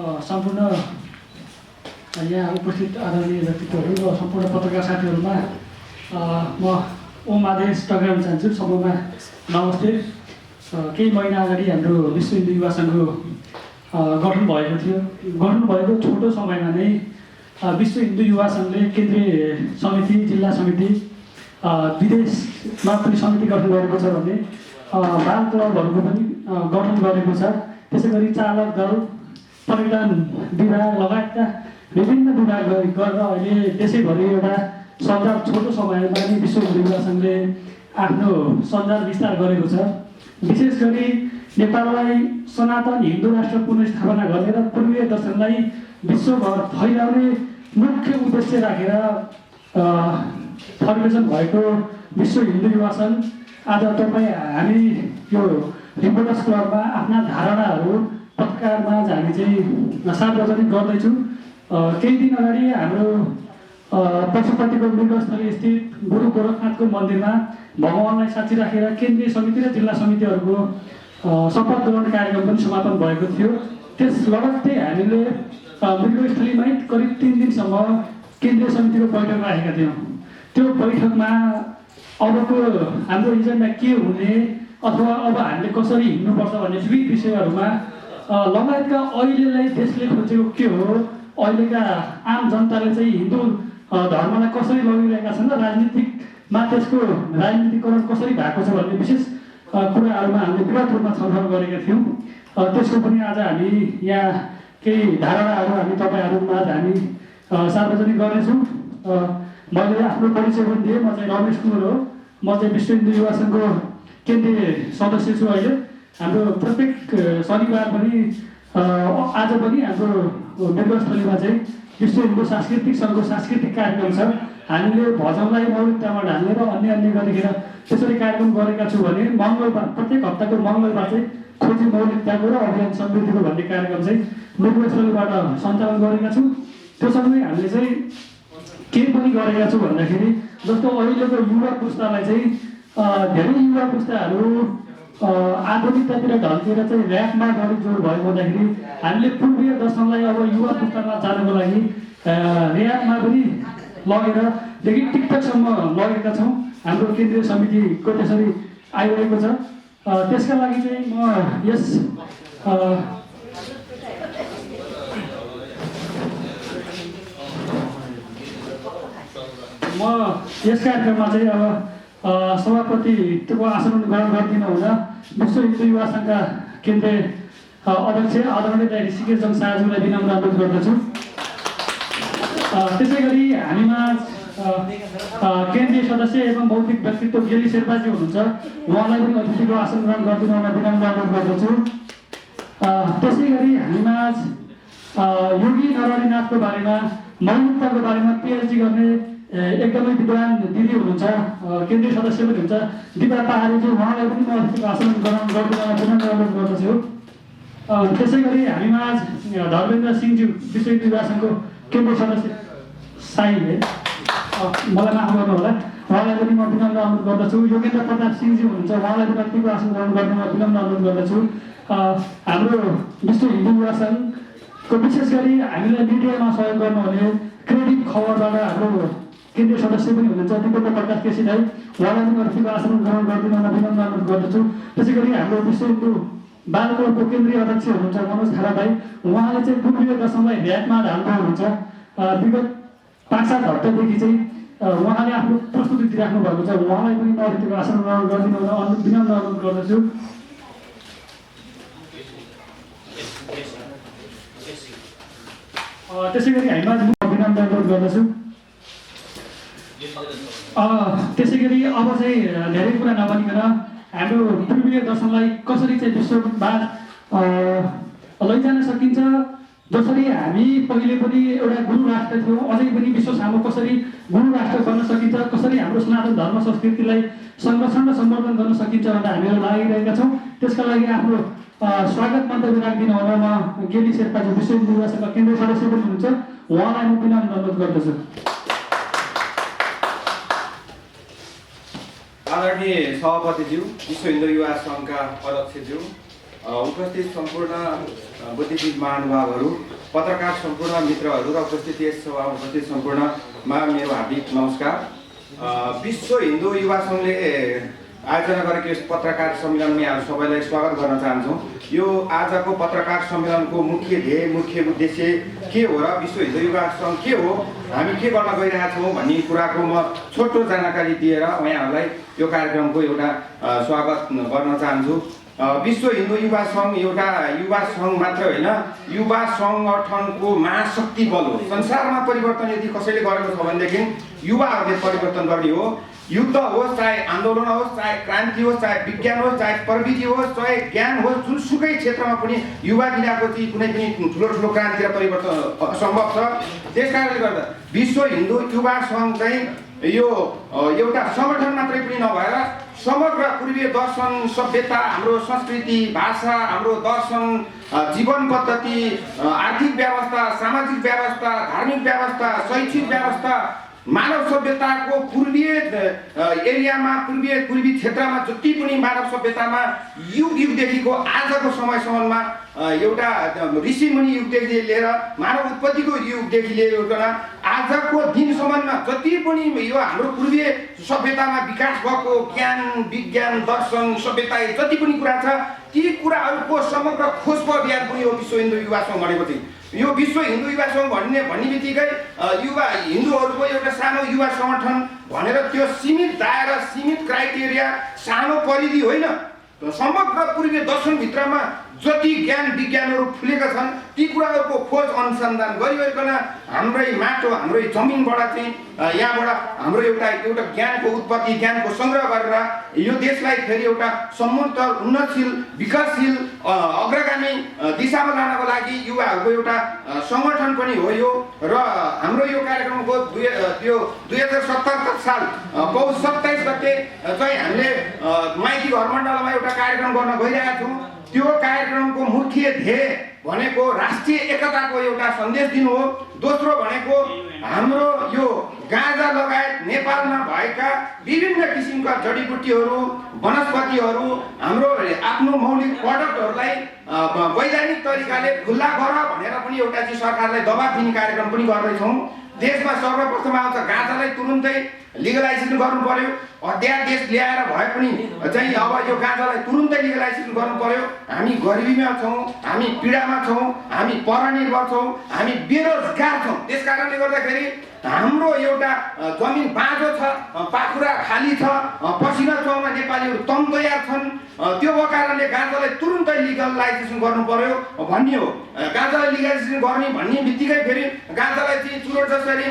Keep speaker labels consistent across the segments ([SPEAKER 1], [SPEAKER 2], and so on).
[SPEAKER 1] सम्पूर्ण यहाँ उपस्थित आदरणीय व्यक्तित्वहरू र सम्पूर्ण पत्रकार साथीहरूमा म ओम आदेश टक्राउन चाहन्छु। सबैमा नमस्ते। केही महिना अगाडि हाम्रो विश्व हिन्दू युवा सङ्घ गठन भएको थियो। गठन भएको छोटो समयमा नै विश्व हिन्दू युवा सङ्घले केन्द्रीय समिति, जिल्ला समिति, विदेशमा पनि समिति गठन गरेको छ भने बाल क्लबहरूको पनि गठन गरेको छ। त्यसै गरी चालक दल, पर्यटन विभाग लगायतका विभिन्न विभाग गरेर अहिले देशैभरि एउटा सञ्जाल छोटो समयमा नै विश्व हिन्दू युवा सङ्घले आफ्नो सञ्जाल विस्तार गरेको छ। विशेष गरी नेपाललाई सनातन हिन्दू राष्ट्र पुनर्स्थापना गर्ने र पूर्वीय दर्शनलाई विश्वभर फैलाउने मुख्य उद्देश्य राखेर फर्मेसन भएको विश्व हिन्दू युवा सङ्घ आज हामी यो रिपोर्टर्स क्लबमा आफ्ना धारणाहरू पत्रकारमाझ हामी चाहिँ सार्वजनिक गर्दैछौँ। केही दिन अगाडि हाम्रो पशुपतिको मृगस्थली स्थित गुरु गोरखनाथको मन्दिरमा भगवानलाई साक्षी राखेर केन्द्रीय समिति र जिल्ला समितिहरूको शपथ ग्रहण कार्यक्रम पनि समापन भएको थियो। त्यस लगत्तै हामीले मृगस्थलीमै करिब 3 दिनसम्म केन्द्रीय समितिको बैठक राखेका थियौँ। त्यो बैठकमा अबको हाम्रो एजेन्डा के हुने अथवा अब हामीले कसरी हिँड्नुपर्छ भन्ने विविध विषयहरूमा लगायतका अहिलेलाई देशले खोजेको के हो, अहिलेका आम जनताले चाहिँ हिन्दू धर्मलाई कसरी लगिरहेका छन् र राजनीतिकमा त्यसको राजनीतिकरण कसरी भएको छ भन्ने विशेष कुराहरूमा हामीले विगत रूपमा छलफल गरेका थियौँ। त्यसको पनि आज हामी यहाँ केही धारणाहरू हामी तपाईँहरूमाझ हामी सार्वजनिक गर्नेछौँ। मैले आफ्नो परिचय पनि दिएँ। म चाहिँ रमेश कुमार हो। म चाहिँ विश्व हिन्दू युवा सङ्घको केन्द्रीय सदस्य छु। अहिले हाम्रो प्रत्येक शनिबार पनि आज पनि हाम्रो मृगस्थलीमा चाहिँ विश्व हिन्दू सांस्कृतिक सङ्घको सांस्कृतिक कार्यक्रम छ। हामीले भजनलाई मौलिकतामा ढाल्ने र अन्य गरिखेर त्यसरी कार्यक्रम गरेका छौँ भने मङ्गलबार, प्रत्येक हप्ताको मङ्गलबार चाहिँ खोजी मौलिकताको र अभियान समृद्धिको भन्ने कार्यक्रम चाहिँ मृगस्थलीबाट सञ्चालन गरेका छौँ। त्यो सँगै हामीले चाहिँ के पनि गरेका छौँ भन्दाखेरि जस्तो अहिलेको युवा पुस्तालाई चाहिँ धेरै युवा पुस्ताहरू आधुनिकतातिर ढल्केर चाहिँ ऱ्यापमा बढी जोड भएको हुँदाखेरि हामीले पूर्वीय दर्शनलाई अब युवा पुस्तामा जानको लागि ऱ्यापमा पनि लगेरदेखि टिकटकसम्म लगेका छौँ। हाम्रो केन्द्रीय समितिको त्यसरी आइरहेको छ। त्यसका लागि चाहिँ म यस कार्यक्रममा चाहिँ अब सभापतित्वको आसन ग्रहण गरिदिनु हुँदा विश्व हिन्दू युवा सङ्घका केन्द्रीय अध्यक्ष आदरणीय दाइ ऋषिकेशजङ शाहज्यूलाई विनम्र अनुरोध गर्दछु। त्यसै गरी हामीमा केन्द्रीय सदस्य एवं बौद्धिक व्यक्तित्व गेली शेर्पाजी हुनुहुन्छ। उहाँलाई पनि अतिथिको आसन ग्रहण गरिदिनु हुन विनम्र अनुरोध गर्दछु। त्यसै गरी हामीमा योगी नरहरिनाथको बारेमा, मौलिकताको बारेमा पिएचडी गर्ने एकदमै विद्वान दिदी हुनुहुन्छ, केन्द्रीय सदस्य पनि हुन्छ दिपा पहाडीजी। उहाँलाई पनि म अतिथिको आसन ग्रहण गरिदिन विनम्र अनुरोध गर्दछु। त्यसै गरी हामीमा धर्मेन्द्र सिंहज्यू विश्व हिन्दू युवा सङ्घको केन्द्रीय सदस्य साईले, मलाई माफ गर्नु होला, उहाँलाई पनि म विनम्र अनुरोध गर्दछु। योगेन्द्र प्रताप सिंहजी हुनुहुन्छ, उहाँलाई पनि अतिथिको आसन ग्रहण गर्न विनम्र अनुरोध गर्दछु। हाम्रो विश्व हिन्दू युवा सङ्घको विशेष गरी हामीलाई मिडियामा सहयोग गर्नुहुने क्रेडिट खबरबाट हाम्रो केन्द्रीय सदस्य पनि हुनुहुन्छ दिपेन्द्र प्रकाश केसी दाई, उहाँलाई पनि अतिथिको आसन ग्रहण गरिदिन विनम्र अनुरोध गर्दछु। त्यसै गरी हाम्रो विश्व हिन्दू बाल क्लबको केन्द्रीय अध्यक्ष हुनुहुन्छ मनोज थापा दाई, उहाँले चाहिँ पूर्वीय दर्शनलाई ऱ्यापमा ढाल्नु हुनुहुन्छ। विगत 5-7 हप्तादेखि चाहिँ उहाँले आफ्नो प्रस्तुति दिइराख्नु भएको छ। उहाँलाई पनि म अतिथिको आसन ग्रहण गरिदिनु हुन विनम्र अनुरोध गर्दछु। त्यसै गरी हामीमा विनम्र अनुरोध गर्दछु। त्यसै गरी अब चाहिँ धेरै कुरा नभनिकन हाम्रो पूर्वीय दर्शनलाई कसरी चाहिँ विश्वबाद लैजान सकिन्छ, जसरी हामी पहिले पनि एउटा गुरु राष्ट्र थियौँ, अझै पनि विश्व सामु कसरी गुरु राष्ट्र गर्न सकिन्छ, कसरी हाम्रो सनातन धर्म संस्कृतिलाई संरक्षण र सम्वर्धन गर्न सकिन्छ भनेर हामीहरू लागिरहेका छौँ। त्यसका लागि आफ्नो स्वागत मन्तव्य राखिदिनु हुन म गेली शेर्पाजी विश्व हिन्दू युवा सङ्घका केन्द्रीय सदस्य पनि हुनुहुन्छ, उहाँलाई म विनम्र अनुरोध गर्दछु।
[SPEAKER 2] आदरणीय सभापतिज्यू, विश्व हिन्दू युवा सङ्घका अध्यक्षज्यू, उपस्थित सम्पूर्ण बुद्धिजीवी महानुभावहरू, पत्रकार सम्पूर्ण मित्रहरू र उपस्थित यस सभामा उपस्थित सम्पूर्णमा मेरो हार्दिक नमस्कार। विश्व हिन्दू युवा सङ्घले आयोजना गरेको यस पत्रकार सम्मेलनमा यहाँ सबैलाई स्वागत गर्न चाहन्छौँ। यो आजको पत्रकार सम्मेलनको मुख्य ध्येय, मुख्य उद्देश्य के हो र विश्व हिन्दू युवा सङ्घ के हो, हामी के गर्न गइरहेका छौँ भन्ने कुराको म छोटो जानकारी दिएर यहाँहरूलाई यो कार्यक्रमको एउटा स्वागत गर्न चाहन्छु। विश्व हिन्दू युवा सङ्घ एउटा युवा सङ्घ मात्र होइन, युवा सङ्गठनको महाशक्ति बल हो। संसारमा परिवर्तन यदि कसैले गरेको छ भनेदेखि युवाहरूले परिवर्तन गर्ने हो। युद्ध होस्, चाहे आन्दोलन होस्, चाहे क्रान्ति होस्, चाहे विज्ञान होस्, चाहे प्रविधि होस्, चाहे ज्ञान होस्, जुनसुकै क्षेत्रमा पनि युवा बिनाको चाहिँ कुनै पनि ठुलो ठुलो क्रान्ति र परिवर्तन असम्भव छ। त्यस कारणले गर्दा विश्व हिन्दू युवा सङ्घ चाहिँ यो एउटा सङ्गठन मात्रै पनि नभएर समग्र पूर्वीय दर्शन, सभ्यता, हाम्रो संस्कृति, भाषा, हाम्रो दर्शन, जीवन पद्धति, आर्थिक व्यवस्था, सामाजिक व्यवस्था, धार्मिक व्यवस्था, शैक्षिक व्यवस्था, मानव सभ्यताको पूर्वीय एरियामा, पूर्वी क्षेत्रमा जति पनि मानव सभ्यतामा युगदेखिको आजको समयसम्ममा एउटा ऋषिमुनि युगदेखि लिएर मानव उत्पत्तिको युगदेखि लिएर आजको दिनसम्ममा जति पनि यो हाम्रो पूर्वीय सभ्यतामा विकास भएको ज्ञान, विज्ञान, दर्शन, सभ्यता जति पनि कुरा छ, ती कुराहरूको समग्र खोजको अभियान पनि यो विश्व हिन्दू युवा सङ्घ भनेको थियो। यो विश्व हिन्दू युवा सङ्घ भन्ने बित्तिकै युवा हिन्दूहरूको एउटा सानो युवा सङ्गठन भनेर त्यो सीमित दायरा, सीमित क्राइटेरिया, सानो परिधि होइन। समग्र पूर्वीय दर्शनभित्रमा जति ज्ञान विज्ञानहरू फुलेका छन् ती कुराहरूको खोज अनुसन्धान गरिकन हाम्रै माटो, हाम्रै जमिनबाट चाहिँ यहाँबाट हाम्रो एउटा ज्ञानको उत्पत्ति, ज्ञानको सङ्ग्रह गरेर यो देशलाई फेरि एउटा समुन्नत, उन्नतशील, विकासशील, अग्रगामी दिशामा लानको लागि युवाहरूको एउटा सङ्गठन पनि हो यो। र हाम्रो यो कार्यक्रमको 2077 साल पौष 27 गते चाहिँ हामीले माइती घरमण्डलमा एउटा कार्यक्रम गर्न गइरहेका छौँ। त्यो कार्यक्रमको मुख्य ध्येय भनेको राष्ट्रिय एकताको एउटा सन्देश दिनु हो। दोस्रो भनेको हाम्रो यो गाँजा लगायत नेपालमा भएका विभिन्न किसिमका जडीबुटीहरू, वनस्पतिहरू, हाम्रो आफ्नो मौलिक प्रडक्टहरूलाई वैधानिक तरिकाले खुल्ला गर भनेर पनि एउटा चाहिँ सरकारलाई दबाब दिने कार्यक्रम पनि गर्दैछौँ। देशमा सर्वप्रथम आउँछ गाँजालाई तुरुन्तै लिगलाइजेसन गर्नु पर्यो। अध्यादेश ल्याएर भए पनि चाहिँ अब यो गाँजालाई तुरुन्तै लिगलाइजेसन गर्नु पर्यो। हामी गरिबीमा छौँ, हामी पीडामा छौँ, हामी परनिर्भर छौँ, हामी बेरोजगार छौँ। त्यस कारणले गर्दाखेरि हाम्रो एउटा जमिन बाँझो छ, पाखुरा खाली छ, पसिना चौमा नेपालीहरू तम तयार छन्। त्यो कारणले गाँजालाई तुरुन्तै लिगलाइजेसन गर्नु पर्यो भन्ने हो। गाँजालाई लिगलाइजेसन गर्ने भन्ने बित्तिकै फेरि गाँजालाई चाहिँ चुरोट जसरी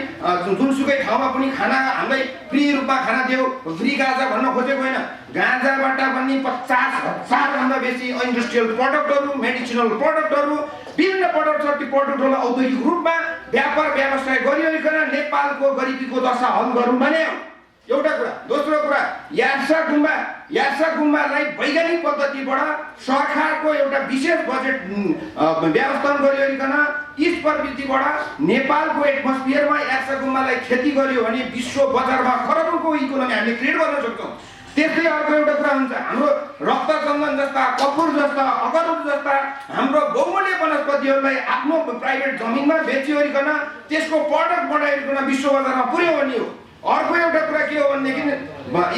[SPEAKER 2] जुनसुकै ठाउँमा पनि खाना हामीलाई फ्री रूपमा खाना देऊ, फ्री गाँजा भन्न खोजेको होइन। गाँजाबाट बन्ने 50,000 भन्दा बेसी इन्डस्ट्रियल प्रडक्टहरू, मेडिसिनल प्रडक्टहरू, विभिन्न प्रडक्ट छ। ती प्रडक्टहरूलाई औद्योगिक रूपमा व्यापार व्यवसाय गरिकन नेपालको गरिबीको दशा हल गरौँ भने एउटा कुरा। दोस्रो कुरा, यार्सा गुम्बालाई वैज्ञानिक पद्धतिबाट सरकारको एउटा विशेष बजेट व्यवस्थापन गरिकन यस प्रवृत्तिबाट नेपालको एटमोस्फियरमा यार्सा गुम्बालाई खेती गर्यो भने विश्व बजारमा खरबौँको इकोनोमी हामीले क्रिएट गर्न सक्छौँ। त्यसै अर्को एउटा कुरा हुन्छ, हाम्रो रक्तचन्दन जस्ता, कपुर जस्ता, अगरुड जस्ता हाम्रो बहुमूल्य वनस्पतिहरूलाई आफ्नो प्राइभेट जमिनमा बेचिओरिकन त्यसको प्रडक्ट बनाइकन विश्व बजारमा पुर्यायो भने हो। अर्को एउटा कुरा के हो भनेदेखि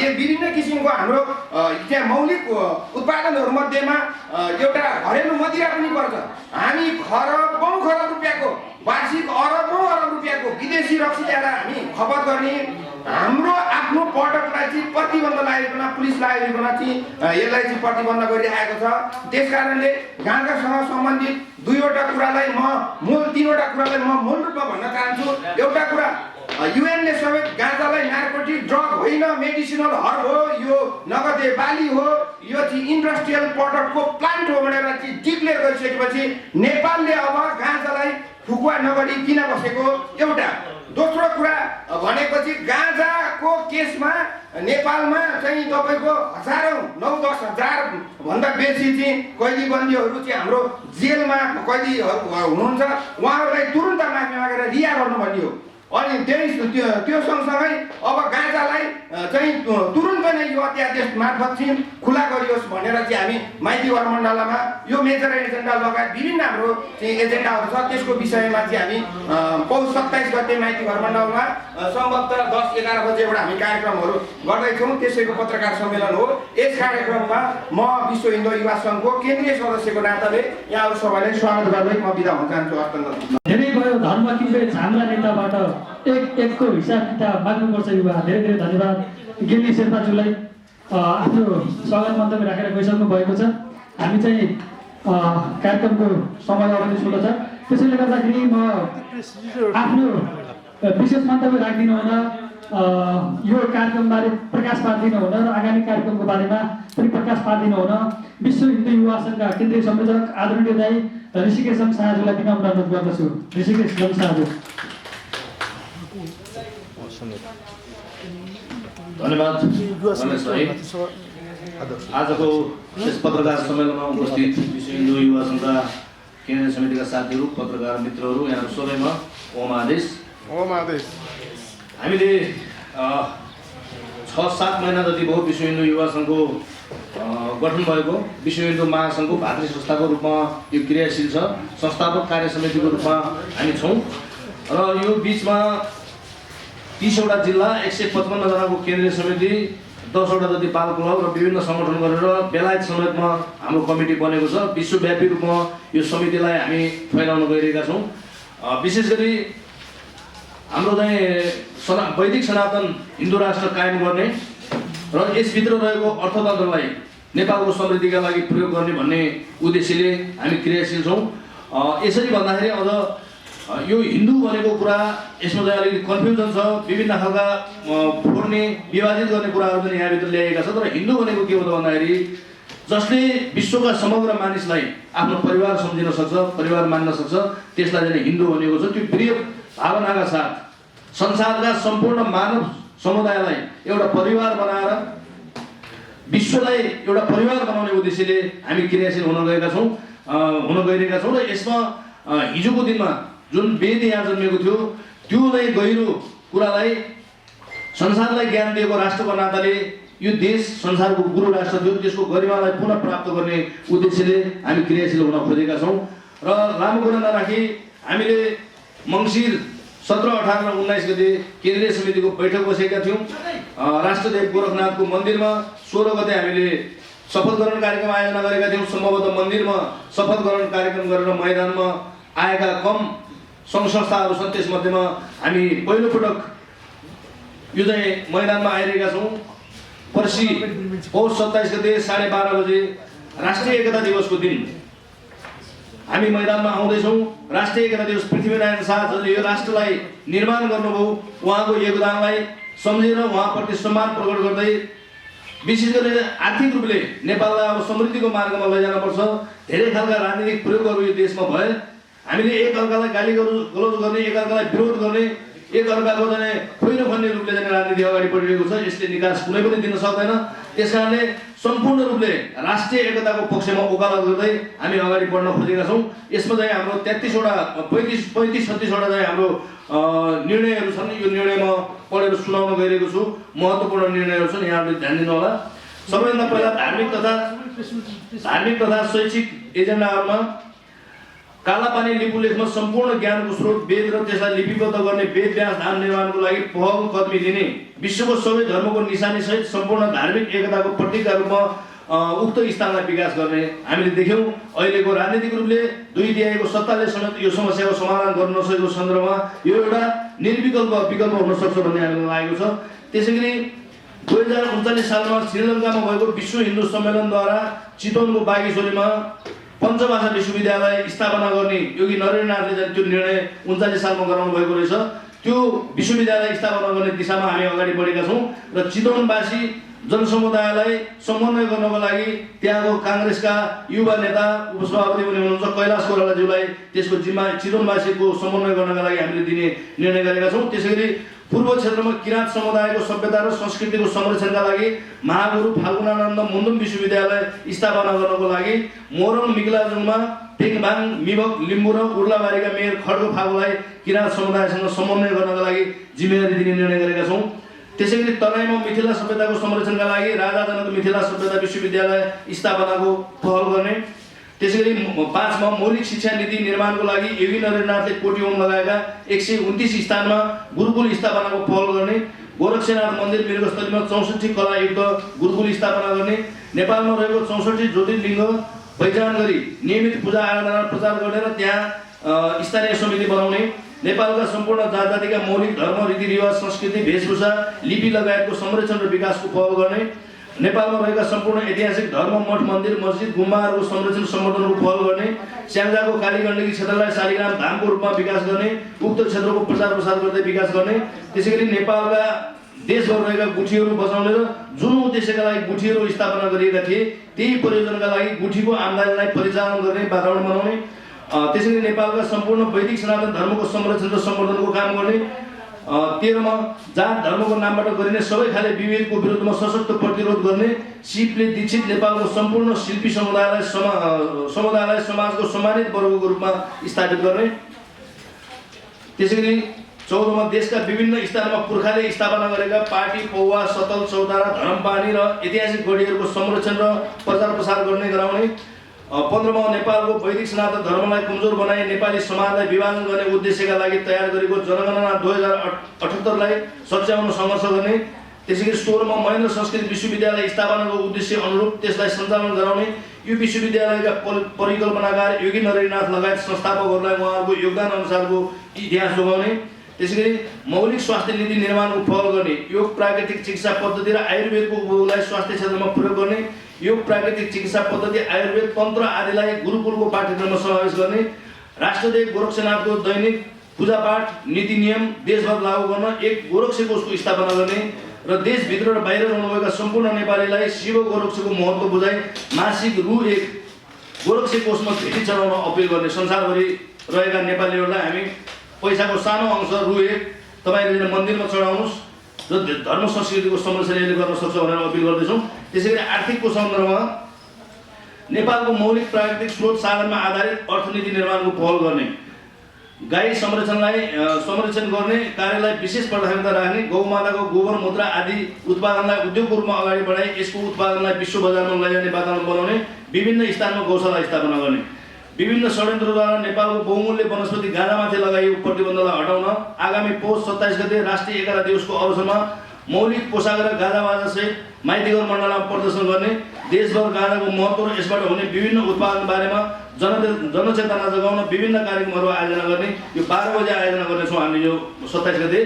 [SPEAKER 2] यो विभिन्न किसिमको हाम्रो त्यहाँ मौलिक उत्पादनहरू मध्येमा एउटा घरेलु मदिरा पनि पर्छ। हामी खरबौँ रुपियाँको, वार्षिक अरबौँ रुपियाँको विदेशी रक्सी ल्याएर हामी खपत गर्ने, हाम्रो आफ्नो प्रडक्टलाई चाहिँ प्रतिबन्ध लगाइकन, पुलिस लगाइकन चाहिँ यसलाई चाहिँ प्रतिबन्ध गरिरहेको छ। त्यस कारणले गाँजासँग सम्बन्धित दुईवटा कुरालाई मूल तीनवटा कुरालाई मूल रूपमा भन्न चाहन्छु। एउटा कुरा, युएनले समेत गाँजालाई नार्कोटिक ड्रग होइन, मेडिसिनल हर्ब हो, यो नगदे बाली हो, यो चाहिँ इन्डस्ट्रियल प्रडक्टको प्लान्ट हो भनेर चाहिँ डिक्लेयर गरिसकेपछि नेपालले अब गाँजालाई फुकुवा नगरी किन बसेको एउटा। दोस्रो कुरा भनेपछि गाँजाको केसमा नेपालमा चाहिँ तपाईँको हजारौँ 9-10 हजार भन्दा बेसी चाहिँ कैदीबन्दीहरू चाहिँ हाम्रो जेलमा कैदीहरू हुनुहुन्छ, उहाँहरूलाई तुरुन्त माफी मागेर रिहा गर्नु भन्ने हो। अनि त्यो सँगसँगै अब गाँजालाई चाहिँ तुरुन्तै नै यो अध्यादेश मार्फत चाहिँ खुला गरियोस् भनेर चाहिँ हामी माइती वरमण्डलमा यो मेजर एजेन्डा लगायत विभिन्न हाम्रो चाहिँ एजेन्डाहरू छ। त्यसको विषयमा चाहिँ हामी पौष 27 गते माइती वरमण्डलमा सम्भवतः 10-11 बजे एउटा हामी कार्यक्रमहरू गर्दैछौँ। त्यसैको पत्रकार सम्मेलन हो। यस कार्यक्रममा म विश्व हिन्दू युवा सङ्घको केन्द्रीय सदस्यको नाताले यहाँहरू सबैलाई स्वागत गर्दै म बिदा हुन चाहन्छु। हस्त
[SPEAKER 1] धेरै भयो धर्म किन्ने झाम्रा नेताबाट एकको हिसाब किताब माग्नुपर्छ युवा। धेरै धेरै धन्यवाद गेली शेर्पाज्यूलाई आफ्नो स्वागत मन्तव्य राखेर गइसक्नु भएको छ। हामी चाहिँ कार्यक्रमको समय अवधि ठुलो छ, त्यसैले गर्दाखेरि म आफ्नो विशेष मन्तव्य राख्दिनँ हुन यो कार्यक्रमबारे प्रकाश पार्दिनँ हुन र आगामी कार्यक्रमको बारेमा पनि प्रकाश पार्दिनँ हुन विश्व हिन्दू युवा सङ्घका केन्द्रीय संयोजक आदरणीय दाई ऋषिकेश शाहज्यूलाई विनम्र अनुरोध गर्दछु। ऋषिकेश शाहज्यू।
[SPEAKER 3] धन्यवाद रमेश भाइ। आजको यस पत्रकार सम्मेलनमा उपस्थित विश्व हिन्दू युवा सङ्घका केन्द्रीय समितिका साथीहरू, पत्रकार मित्रहरू, यहाँ सबैमा ओम आदेश। हामीले 6-7 महिना जति भयो विश्व हिन्दू युवा सङ्घको गठन भएको। विश्व हिन्दू महासङ्घको भातृ संस्थाको रूपमा यो क्रियाशील छ। संस्थापक कार्य समितिको रूपमा हामी छौँ र यो बिचमा 30 वटा जिल्ला, 155 जनाको केन्द्रीय समिति, 10 वटा जति बाल क्लब र विभिन्न सङ्गठन गरेर बेलायत समेतमा हाम्रो कमिटी बनेको छ। विश्वव्यापी रूपमा यो समितिलाई हामी फैलाउन गइरहेका छौँ। विशेष गरी हाम्रो चाहिँ वैदिक सनातन हिन्दू राष्ट्र कायम गर्ने र यसभित्र रहेको अर्थतन्त्रलाई नेपालको समृद्धिका लागि प्रयोग गर्ने भन्ने उद्देश्यले हामी क्रियाशील छौँ। यसरी भन्दाखेरि अझ यो हिन्दू भनेको कुरा यसमा चाहिँ अलिकति कन्फ्युजन छ। विभिन्न खालका फोड्ने विभाजित गर्ने कुराहरू पनि यहाँभित्र ल्याएका छ। तर हिन्दू भनेको के हो त भन्दाखेरि जसले विश्वका समग्र मानिसलाई आफ्नो परिवार सम्झिन सक्छ, परिवार मान्न सक्छ, त्यसलाई चाहिँ हिन्दू भनेको छ। त्यो प्रिय भावनाका साथ संसारका सम्पूर्ण मानव समुदायलाई एउटा परिवार बनाएर विश्वलाई एउटा परिवार बनाउने उद्देश्यले हामी क्रियाशील हुन गइरहेका छौँ। र यसमा हिजोको दिनमा जुन वेद यहाँ जन्मेको थियो त्यो नै गहिरो कुरालाई संसारलाई ज्ञान दिएको राष्ट्रको नाताले यो देश संसारको गुरु राष्ट्र थियो, त्यसको गरिमालाई पुनः प्राप्त गर्ने उद्देश्यले हामी क्रियाशील हुन खोजेका छौँ। र लामो कुरा नराखी हामीले मङ्सिर 17, 18 र 19 गते केन्द्रीय समितिको बैठक बसेका थियौँ। राष्ट्रदेव गोरखनाथको मन्दिरमा 16 गते हामीले शपथ ग्रहण कार्यक्रम आयोजना गरेका थियौँ। सम्भवतः मन्दिरमा शपथ ग्रहण कार्यक्रम गरेर मैदानमा आएका कम सङ्घ संस्थाहरू छन्, त्यसमध्येमा हामी पहिलोपटक यो चाहिँ मैदानमा आइरहेका छौँ। पर्सि पौष 27 गते 12:30 बजे राष्ट्रिय एकता दिवसको दिन हामी मैदानमा आउँदैछौँ। राष्ट्रिय एकता दिवस पृथ्वीनारायण शाहले यो राष्ट्रलाई निर्माण गर्नुभयो, उहाँको योगदानलाई सम्झेर उहाँप्रति सम्मान प्रकट गर्दै विशेष गरी आर्थिक रूपले नेपाललाई अब समृद्धिको मार्गमा लैजानुपर्छ। धेरै खालका राजनीतिक प्रयोगहरू यो देशमा भए। हामीले एकअर्कालाई गाली गलौज गर्ने, एकअर्कालाई विरोध गर्ने, एकअर्काको चाहिँ खोइरो खन्ने रूपले चाहिँ राजनीति अगाडि बढिरहेको छ। यसले निकास कुनै पनि दिन सक्दैन। त्यसकारणले सम्पूर्ण रूपले राष्ट्रिय एकताको पक्षमा वकालत गर्दै हामी अगाडि बढ्न खोजेका छौँ। यसमा चाहिँ हाम्रो 33 वटा 35-36 वटा चाहिँ हाम्रो निर्णयहरू छन्। यो निर्णय म पढेर सुनाउन गइरहेको छु। महत्त्वपूर्ण निर्णयहरू छन्, यहाँहरूले ध्यान दिनु होला। सबैभन्दा पहिला धार्मिक तथा शैक्षिक एजेन्डाहरूमा कालापानी लिपुलेखमा सम्पूर्ण ज्ञानको स्रोत वेद र त्यसलाई लिपिबद्ध गर्ने वेद व्यास धाम निर्माणको लागि पहल कदमी लिने, विश्वको सबै धर्मको निशानीसहित सम्पूर्ण धार्मिक एकताको प्रतीकका रूपमा उक्त स्थानलाई विकास गर्ने। हामीले देख्यौँ अहिलेको राजनीतिक रूपले दुई दिएको सत्ताले समेत यो समस्याको समाधान गर्न नसकेको सन्दर्भमा यो एउटा विकल्प हुन सक्छ भन्ने हामीलाई लागेको छ। त्यसै गरी 2039 सालमा श्रीलङ्कामा भएको विश्व हिन्दू सम्मेलनद्वारा चितवनको बागेश्वरीमा पञ्चभाषा विश्वविद्यालय स्थापना गर्ने योगी नरेन्द्रनाथले त्यो निर्णय 39 सालमा गराउनु भएको रहेछ। त्यो विश्वविद्यालय स्थापना गर्ने दिशामा हामी अगाडि बढेका छौँ र चितवनवासी जनसमुदायलाई समन्वय गर्नको लागि त्यहाँको काङ्ग्रेसका युवा नेता उपसभापति पनि हुनुहुन्छ कैलाश कोइरालाज्यूलाई त्यसको जिम्मा चितवनवासीको समन्वय गर्नका लागि हामीले दिने निर्णय गरेका छौँ। त्यसैगरी पूर्व क्षेत्रमा किराँत समुदायको सभ्यता र संस्कृतिको संरक्षणका लागि महागुरु फाल्गुनानन्द मुन्दुम विश्वविद्यालय स्थापना गर्नको लागि मोरङ मिगलाजुङमा पेङबाङ, मिबक, लिम्बू र उर्लाबारीका मेयर खड्ग फागुलाई किराँत समुदायसँग समन्वय गर्नका लागि जिम्मेवारी दिने निर्णय गरेका छौँ। त्यसैगरी तराईमा मिथिला सभ्यताको संरक्षणका लागि राजा जनक मिथिला सभ्यता विश्वविद्यालय स्थापनाको पहल गर्ने। त्यसैगरी 5 मा मौलिक शिक्षा नीति निर्माणको लागि योगी नरेन्द्रनाथले कोटीहोम लगाएका 129 स्थानमा गुरुकुल स्थापनाको पहल गर्ने। गोरक्षनाथ मन्दिर मृगस्थलीमा 64 कलायुक्त गुरुकुल स्थापना गर्ने। नेपालमा रहेको 64 ज्योतिर्लिङ्ग पहिचान गरी नियमित पूजा आराधना प्रचार गर्ने र त्यहाँ स्थानीय समिति बनाउने। नेपालका सम्पूर्ण जात जातिका मौलिक धर्म, रीतिरिवाज, संस्कृति, वेशभूषा, लिपि लगायतको संरक्षण र विकासको पहल गर्ने। नेपालमा रहेका सम्पूर्ण ऐतिहासिक धर्म, मठ, मन्दिर, मस्जिद, गुम्बाहरूको संरक्षण सम्वर्धनको पहल गर्ने। स्याङ्जाको कालीगण्डकी क्षेत्रलाई शालिग्राम धामको रूपमा विकास गर्ने। उक्त क्षेत्रको प्रचार प्रसार गर्दै विकास गर्ने। त्यसैगरी नेपालका देशभर रहेका गुठीहरू बचाउने र जुन उद्देश्यका लागि गुठीहरू स्थापना गरिएका थिए त्यही प्रयोजनका लागि गुठीको आम्दानीलाई परिचालन गर्ने वातावरण बनाउने। त्यसैगरी नेपालका सम्पूर्ण वैदिक सनातन धर्मको संरक्षण र सम्वर्धनको काम गर्ने। 13 मा जात धर्मको नामबाट गरिने सबै खाले विभेदको विरुद्धमा सशक्त प्रतिरोध गर्ने। सिपले दीक्षित नेपालको सम्पूर्ण शिल्पी समुदायलाई समाजको सम्मानित वर्गको रूपमा स्थापित गर्ने। त्यसैगरी 14 मा देशका विभिन्न स्थानमा पुर्खाले स्थापना गरेका पार्टी, पौवा, सतल, चौतारा, धरमपानी र ऐतिहासिक गढीहरूको संरक्षण र प्रचार प्रसार गर्ने गराउने। 15 मा नेपालको वैदिक सनातन धर्मलाई कमजोर बनाई नेपाली समाजलाई विभाजन गर्ने उद्देश्यका लागि तयार गरेको जनगणना 2078 लाई सच्याउन सङ्घर्ष गर्ने। त्यसैगरी 16 मा महेन्द्र संस्कृत विश्वविद्यालय स्थापनाको उद्देश्य अनुरूप त्यसलाई सञ्चालन गराउने। यो विश्वविद्यालयका परिकल्पनाकार योगी नरेन्द्रनाथ लगायत संस्थापकहरूलाई उहाँहरूको योगदान अनुसारको इतिहास जोगाउने। त्यसैगरी मौलिक स्वास्थ्य नीति निर्माणको पहल गर्ने। योग, प्राकृतिक चिकित्सा पद्धति र आयुर्वेदको उपयोगलाई स्वास्थ्य क्षेत्रमा प्रयोग गर्ने। योग, प्राकृतिक चिकित्सा पद्धति, आयुर्वेद, तन्त्र आदिलाई गुरुकुलको पाठ्यक्रममा समावेश गर्ने। राष्ट्रदेव गोरक्षनाथको दैनिक पूजापाठ नीति नियम देशभर लागू गर्न एक गोरक्ष कोषको स्थापना गर्ने र देशभित्र र बाहिर रहनुभएका सम्पूर्ण नेपालीलाई शिव गोरक्षको महत्त्व बुझाइ मासिक रु 1 गोरक्ष कोषमा भेटी चढाउन अपिल गर्ने। संसारभरि रहेका नेपालीहरूलाई हामी पैसाको सानो अंश रु 1 तपाईँले मन्दिरमा चढाउनुहोस् र धर्म संस्कृतिको संरक्षण यसले गर्न सक्छ भनेर अपिल गर्दैछौँ। त्यसैगरी आर्थिकको सन्दर्भमा नेपालको मौलिक प्राकृतिक स्रोत साधनमा आधारित अर्थनीति निर्माणको पहल गर्ने। गाई संरक्षण गर्ने कार्यलाई विशेष प्राथमिकता राख्ने। गौमाताको गोबर, मूत्र आदि उत्पादनलाई उद्योगको रूपमा अगाडि बढाई यसको उत्पादनलाई विश्व बजारमा लैजाने वातावरण बनाउने। विभिन्न स्थानमा गौशाला स्थापना गर्ने। विभिन्न षड्यन्त्रद्वारा नेपालको बहुमूल्य वनस्पति गाँजामाथि लगाइएको प्रतिबन्धलाई हटाउन आगामी पौष 27 गते राष्ट्रिय एकता दिवसको अवसरमा मौलिक पोसाक र गाँजाबाजासहित माइतीघर मण्डलमा प्रदर्शन गर्ने। देशभर गाँजाको महत्त्व र यसबाट हुने विभिन्न उत्पादन बारेमा जनचेतना जगाउन विभिन्न कार्यक्रमहरू आयोजना गर्ने। यो 12 बजे आयोजना गर्नेछौँ हामीले यो 27 गते।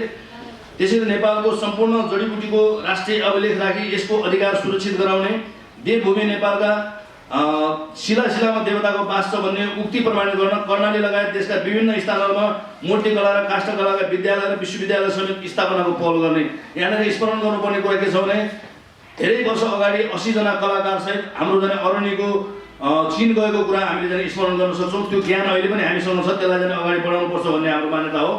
[SPEAKER 3] त्यसैले नेपालको सम्पूर्ण जडीबुटीको राष्ट्रिय अभिलेख राखी यसको अधिकार सुरक्षित गराउने। देवभूमि नेपालका शिलामा देवताको वास छ भन्ने उक्ति प्रमाणित गर्न कर्णाली लगायत देशका विभिन्न स्थानहरूमा मूर्तिकला र काष्ठकलाका विद्यालय र विश्वविद्यालय समेत स्थापनाको पहल गर्ने। यहाँनिर स्मरण गर्नुपर्ने कुरा के छ भने धेरै वर्ष अगाडि 80 जना कलाकार सहित हाम्रो जाने अरण्यको चीन गएको कुरा हामीले जाने स्मरण गर्न सक्छौँ। त्यो ज्ञान अहिले पनि हामीसँग छ, त्यसलाई जाने अगाडि बढाउनुपर्छ भन्ने हाम्रो मान्यता हो।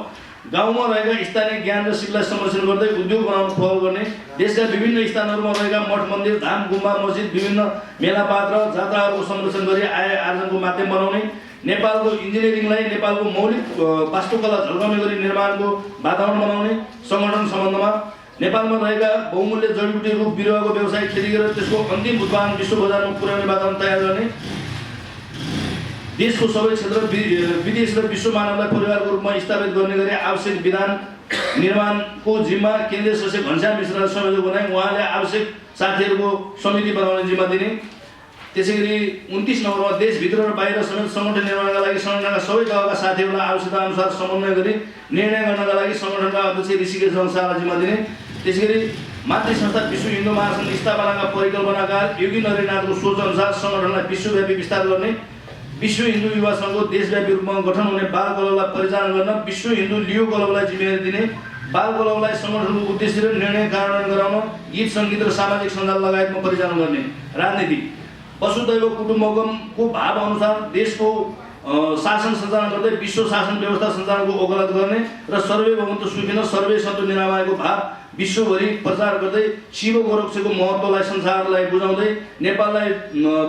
[SPEAKER 3] गाउँमा रहेका स्थानीय ज्ञान र सिपलाई संरक्षण गर्दै उद्योग बनाउन पहल गर्ने। देशका विभिन्न स्थानहरूमा रहेका मठ, मन्दिर, धाम, गुम्बा, मस्जिद, विभिन्न मेलापात र जात्राहरूको संरक्षण गरी आय आर्जनको माध्यम बनाउने। नेपालको इन्जिनियरिङलाई नेपालको मौलिक वास्तुकला झल्काउने गरी निर्माणको वातावरण बनाउने। सङ्गठन सम्बन्धमा नेपालमा रहेका बहुमूल्य जडीबुटी रुख बिरुवाको व्यवसायिक खेती गरेर त्यसको अन्तिम उत्पादन विश्व बजारमा पुर्याउने वातावरण तयार गर्ने। देशको सबै क्षेत्र विदेश र विश्व मानवलाई परिवारको रूपमा स्थापित गर्ने गरी आवश्यक विधान निर्माणको जिम्मा केन्द्रीय सचिव घनश्याम मिश्रलाई संयोजक बनाई उहाँले आवश्यक साथीहरूको समिति बनाउने जिम्मा दिने। त्यसैगरी 29 नम्बरमा देशभित्र र बाहिर समेत सङ्गठन निर्माणका लागि सङ्गठनका सबै तहका साथीहरूलाई आवश्यकता अनुसार समन्वय गरी निर्णय गर्नका लागि सङ्गठनका अध्यक्ष ऋषिकेश रङशाहलाई जिम्मा दिने। त्यसैगरी मातृ संस्था विश्व हिन्दू महासङ्घ स्थापनाका परिकल्पनाकार योगी नरेन्द्रनाथको सोच अनुसार सङ्गठनलाई विश्वव्यापी विस्तार गर्ने। विश्व हिन्दू युवा सङ्घको देशव्यापी रूपमा गठन हुने बाल क्लबलाई परिचालन गर्न विश्व हिन्दू लियो क्लबलाई जिम्मेवारी दिने। बाल क्लबलाई सङ्गठनको उद्देश्य र निर्णय कार्यान्वयन गराउन गीत सङ्गीत र सामाजिक सञ्जाल लगायतमा परिचालन गर्ने। राजनीति वसुदैव कुटुम्बकमको भाव अनुसार देशको शासन सञ्चालन गर्दै विश्व शासन व्यवस्था सञ्चालनको वकालत गर्ने र सर्वे भवन्तु सुखिनः सर्वे सन्तु निरामयको भाव विश्वभरि प्रचार गर्दै शिव गोरक्षको महत्त्वलाई संसारलाई बुझाउँदै नेपाललाई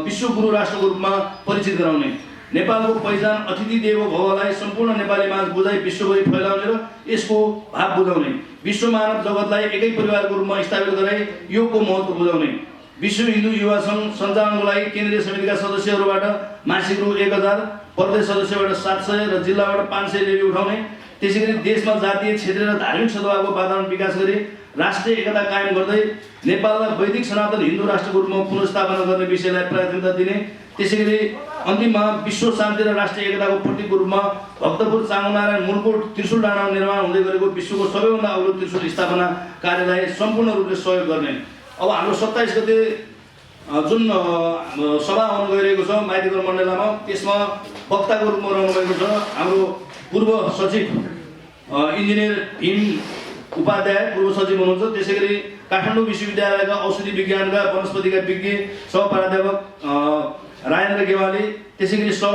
[SPEAKER 3] विश्व गुरु राष्ट्रको रूपमा परिचित गराउने। नेपालको पहिचान अतिथि देवो भवलाई सम्पूर्ण नेपाली माझ बुझाइ विश्वभरि फैलाउने र यसको भाव बुझाउने, विश्व मानव जगतलाई एकै परिवारको रूपमा स्थापित गराई योगको महत्त्व बुझाउने, विश्व हिन्दू युवा सङ्घ सञ्चालनको लागि केन्द्रीय समितिका सदस्यहरूबाट मासिक रु 1000, प्रदेश सदस्यबाट 700 र जिल्लाबाट 500 लेबी उठाउने, त्यसैगरी देशमा जातीय, क्षेत्रीय र धार्मिक सद्भावको वातावरण विकास गरी राष्ट्रिय एकता कायम गर्दै नेपाललाई वैदिक सनातन हिन्दू राष्ट्रको रूपमा पुनर्स्थापना गर्ने विषयलाई प्राथमिकता दिने, त्यसैगरी अन्तिममा विश्व शान्ति र राष्ट्रिय एकताको प्रतीकको रूपमा भक्तपुर चामुनारायण मुलकोट त्रिशुल डाँडामा निर्माण हुँदै गरेको विश्वको सबैभन्दा अग्लो त्रिशुल स्थापना कार्यलाई सम्पूर्ण रूपले सहयोग गर्ने। अब हाम्रो 27 गते जुन सभा हुन गइरहेको छ माइतीघर मण्डलामा, त्यसमा वक्ताको रूपमा रहनुभएको छ हाम्रो पूर्व सचिव इन्जिनियर भीम उपाध्याय, पूर्व सचिव हुनुहुन्छ। त्यसैगरी काठमाडौँ विश्वविद्यालयका औषधि विज्ञानका वनस्पतिका विज्ञ सह प्राध्यापक राजेन्द्र गेवाली, त्यसैगरी सह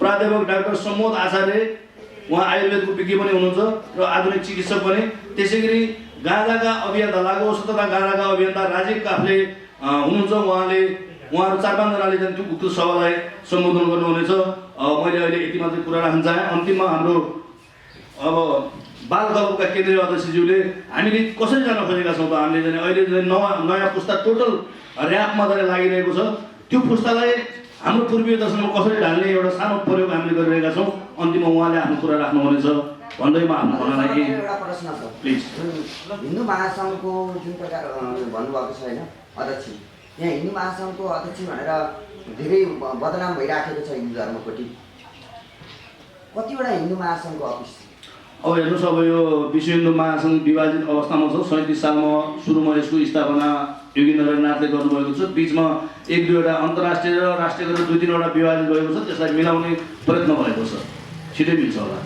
[SPEAKER 3] प्राध्यापक डाक्टर समोद आचार्य, उहाँ आयुर्वेदको विज्ञ पनि हुनुहुन्छ र आधुनिक चिकित्सक पनि। त्यसैगरी गाँजाका अभियन्ता, लागु औषध तथा गाँजाका अभियन्ता राजीव काफले हुनुहुन्छ, उहाँहरू 4-5 जनाले चाहिँ त्यो उक्त सभालाई सम्बोधन गर्नुहुनेछ। मैले अहिले यति मात्रै कुरा राख्न चाहेँ। अन्तिममा हाम्रो अब बाल क्लबका केन्द्रीय अध्यक्षज्यूले हामीले कसरी जान खोजेका छौँ त, हामीले चाहिँ अहिले चाहिँ नयाँ पुस्ता टोटल ऱ्यापमा चाहिँ लागिरहेको छ, त्यो पुस्तालाई हाम्रो पूर्वीय दर्शनमा कसरी ढाल्ने एउटा सानो प्रयोग हामीले गरिरहेका छौँ। अन्तिममा उहाँले आफ्नो कुरा राख्नुहुनेछ भन्दैमा आफ्नो भनाइलाई
[SPEAKER 4] एउटा प्रश्न छ
[SPEAKER 3] प्लिज।
[SPEAKER 4] हिन्दू महासङ्घको जुन प्रकार भन्नुभएको छ होइन अध्यक्ष, यहाँ हिन्दू महासङ्घको अध्यक्ष भनेर धेरै बदनाम भइराखेको छ हिन्दू धर्मपट्टि, कतिवटा हिन्दू महासङ्घको अफिस?
[SPEAKER 3] अब हेर्नुहोस्, अब यो विश्व हिन्दू महासङ्घ विभाजित अवस्थामा छ। 37 सालमा सुरुमा यसको स्थापना योगेन्द्र नाथले गर्नुभएको छ। बिचमा 1-2वटा अन्तर्राष्ट्रिय र राष्ट्रिय गरेर 2-3वटा विभाजित भएको छ, त्यसलाई मिलाउने प्रयत्न भएको छ, छिटै मिल्छ होला।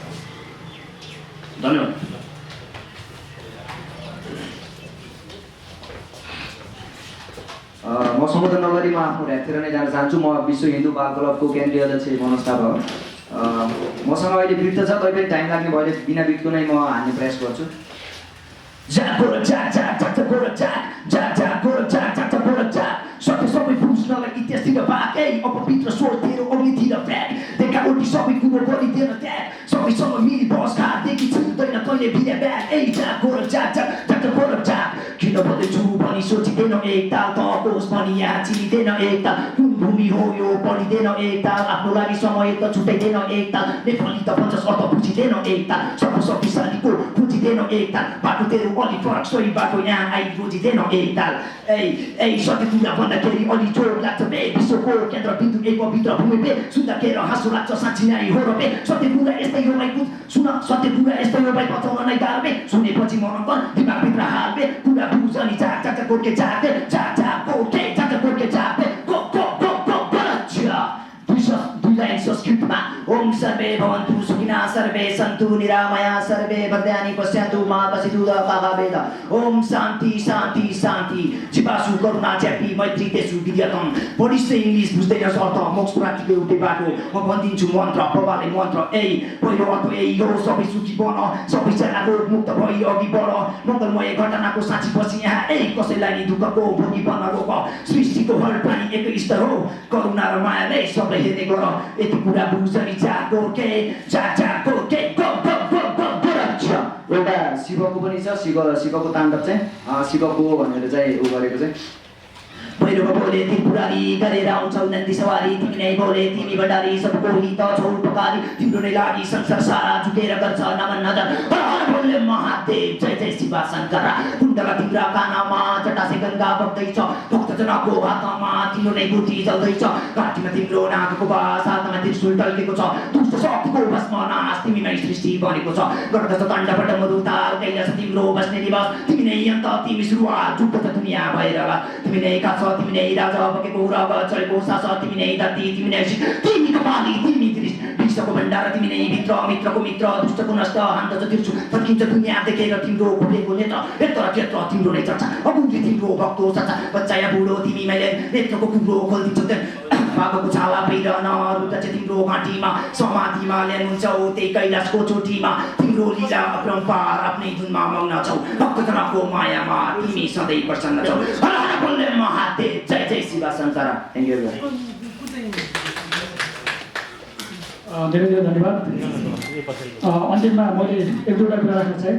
[SPEAKER 3] धन्यवाद।
[SPEAKER 5] म सम्बोधन नगरी म आफ्नो ऱ्यापतिर नै जान चाहन्छु। म विश्व हिन्दू बाल क्लबको केन्द्रीय अध्यक्ष मनोज थापा हो। मसँग अहिले बिट त छ, तैपनि टाइम लाग्ने भएले बिना बिटको नै म हान्ने प्रयास गर्छु। सबै सबै बुझ्नलाई इतिहासतिर भाग, अपवित्र स्वर तेरो अग्नितिर फ्याक, देखा उल्टी सबै कुरो गरिदिएर त्याग, सबैसँग मिली बस खादेखि छुट्दैन तैँले भिडा ब्याग। किन बदैछु भनी सोचिँदैन एकताल, त कोष पनि यहाँ चिनिँदैन एकताल, कुन भूमि हो यो पढिँदैन एकताल, आफ्नो लागि समय त छुट्याइँदैन एकताल, नेपाली त भन्छस् अर्थ बुझिँदैन एकताल, सर्वशक्तिशालीको बुझिँदैन एकताल, बाटो तेरो अलि फरक सोही बाटो यहाँ आई बुझिँदैन एकताल। सत्य कुरा भन्दाखेरि अलि जोड लाग्छ बे, विश्वको केन्द्र बिन्दु एक पवित्र भूमि बे, सुन्दाखेरि हाँसो लाग्छ साँच्ची नै हो र बे, सत्य कुरा यस्तै हो भाइ बुझ, सुन सत्य कुरा यस्तै हो भाइ बचाउन नै गाह्रो बे, सुनेपछि मन कर दिमागभित्र हाल बे, कुरा बुझ अनि झाक गोर्खे झाक बे, झाक गोर्खे झाक बे, दुई लाइन संस्कृतमा ओम सर्वे भवन्तु सुखिनः सर्वे सन्तु निरामया सर्वे भद्राणि पश्यन्तु मा पश्यतु पापवेद। ओम शान्ति शान्ति शान्ति, जीवासु करुणा च्यापी मैत्री तेसु विद्यतम। पढिस् इङ्ग्लिस बुझ्दैनस् अर्थ, मोक्ष प्राप्तिको एउटै बाटो म भनिदिन्छु मन्त्र, प्रभाले मन्त्र। पहिलो अर्थ हो सबै सुखी बन, सबैजना रोग मुक्त भई अघि बढ, मङ्गलमय घटनाको साँची बसी यहाँ कसैलाई नि दुःखको भोगी बन्न रोक, सृष्टिको हर प्राणी एकै स्तर हो, करुणा र मायाले सबै हेर्ने गर, यति कुरा बुझ्छन् एउटा शिवको पनि छ, शिवको ताण्डव चाहिँ शिवको भनेर चाहिँ उ गरेको चाहिँ भैरव बोले त्रिपुरारी गरेर आउँछौ नन्दी सवारी, तिमी नै बोले तिमी भण्डारी सबको हित छौ उपकारी, तिम्रो नै लागि संसार सारा झुकेर गर्छ नमन नजर। बोले महादेव जय जय शिव शङ्कर, कुण्डला तिम्रा कानामा जटासे गङ्गा बग्दैछ, भक्तजनको हातमा तिम्रो नै बुद्धि जल्दैछ, घाँटीमा तिम्रो नागको बास, हातमा त्रिशूल टल्केको छ, दुष्ट शक्तिको भस्म नाश तिमी नै सृष्टि बनेको छ, गर्दछ दण्डबाट मरुताल कैलाश तिम्रो बस्ने निवास, तिमी नै अन्त तिमी सुरुवात, जुटो छ दुनियाँ भएर, तिमी नै काछ तिमी नै राजा बकेको रग चढेको सास, तिमी नै धरती तिमी नै तिमी कपाली तिमी विश्वको भण्डार, तिमी नै मित्र मित्रको मित्र, दुष्टको नष्ट हान्दछ तिर्छु, फर्किन्छ दुनियाँ देखेर तिम्रो घोटेको नेत्र, यत्र क्षेत्र तिम्रो नै चर्चा, अबुझी तिम्रो भक्तो सच्चा, बच्चा या बुढो तिमी मैले नेत्रको कुरो खोलिदिन्छौ, बाबाको छाला पहिरन रुद्ध चाहिँ तिम्रो घाँटीमा, समाधिमा ल्याउन्छौ त्यही कैलाशको चोटीमा, तिम्रो लीला अपरम्पार आफ्नै धुनमा मग्न छौ, भक्तजनको मायामा तिमी सधैँ प्रसन्न छौ। बोले महादेव जय जय शिव शङ्कर। Thank you.
[SPEAKER 1] धेरै धेरै धन्यवाद। अन्तिममा मैले एक दुईवटा कुरा राख्न चाहेँ।